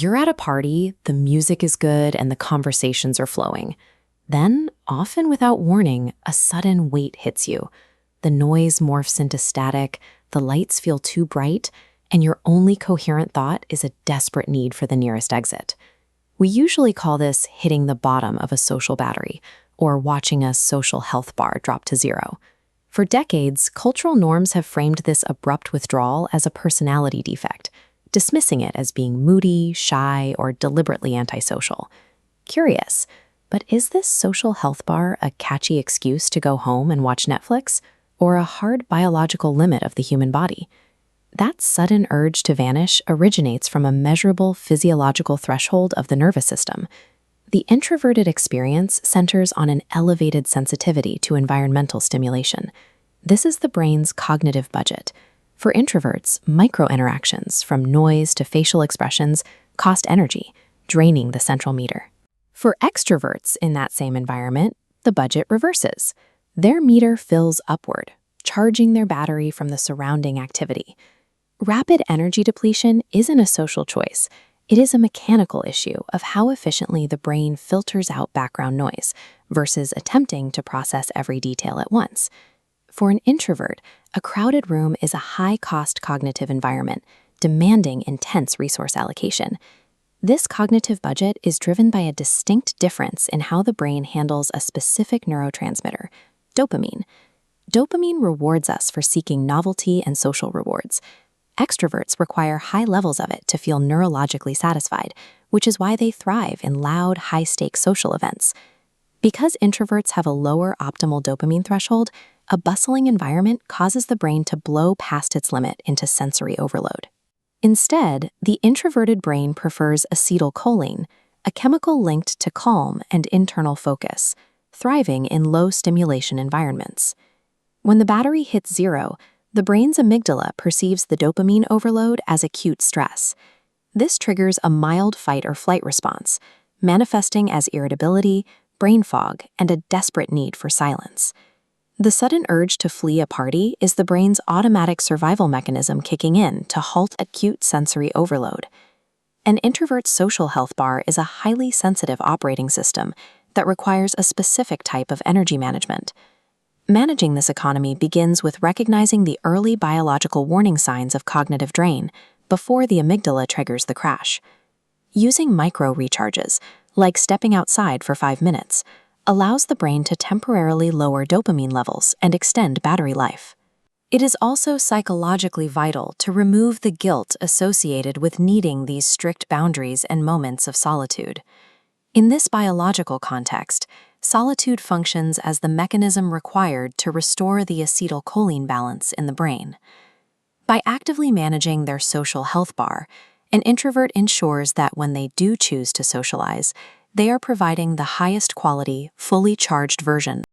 You're at a party, the music is good, and the conversations are flowing. Then, often without warning, a sudden weight hits you. The noise morphs into static, the lights feel too bright, and your only coherent thought is a desperate need for the nearest exit. We usually call this hitting the bottom of a social battery, or watching a social health bar drop to zero. For decades, cultural norms have framed this abrupt withdrawal as a personality defect, dismissing it as being moody, shy, or deliberately antisocial. Curious, but is this social health bar a catchy excuse to go home and watch Netflix, or a hard biological limit of the human body? That sudden urge to vanish originates from a measurable physiological threshold of the nervous system. The introverted experience centers on an elevated sensitivity to environmental stimulation. This is the brain's cognitive budget. For introverts, micro-interactions, from noise to facial expressions, cost energy, draining the central meter. For extroverts in that same environment, the budget reverses. Their meter fills upward, charging their battery from the surrounding activity. Rapid energy depletion isn't a social choice. It is a mechanical issue of how efficiently the brain filters out background noise versus attempting to process every detail at once. For an introvert, a crowded room is a high-cost cognitive environment, demanding intense resource allocation. This cognitive budget is driven by a distinct difference in how the brain handles a specific neurotransmitter, dopamine. Dopamine rewards us for seeking novelty and social rewards. Extroverts require high levels of it to feel neurologically satisfied, which is why they thrive in loud, high-stakes social events. Because introverts have a lower optimal dopamine threshold, a bustling environment causes the brain to blow past its limit into sensory overload. Instead, the introverted brain prefers acetylcholine, a chemical linked to calm and internal focus, thriving in low-stimulation environments. When the battery hits zero, the brain's amygdala perceives the dopamine overload as acute stress. This triggers a mild fight-or-flight response, manifesting as irritability, brain fog, and a desperate need for silence. The sudden urge to flee a party is the brain's automatic survival mechanism kicking in to halt acute sensory overload. An introvert's social health bar is a highly sensitive operating system that requires a specific type of energy management. Managing this economy begins with recognizing the early biological warning signs of cognitive drain before the amygdala triggers the crash. Using micro-recharges, like stepping outside for 5 minutes, allows the brain to temporarily lower dopamine levels and extend battery life. It is also psychologically vital to remove the guilt associated with needing these strict boundaries and moments of solitude. In this biological context, solitude functions as the mechanism required to restore the acetylcholine balance in the brain. By actively managing their social health bar, an introvert ensures that when they do choose to socialize, they are providing the highest quality, fully charged version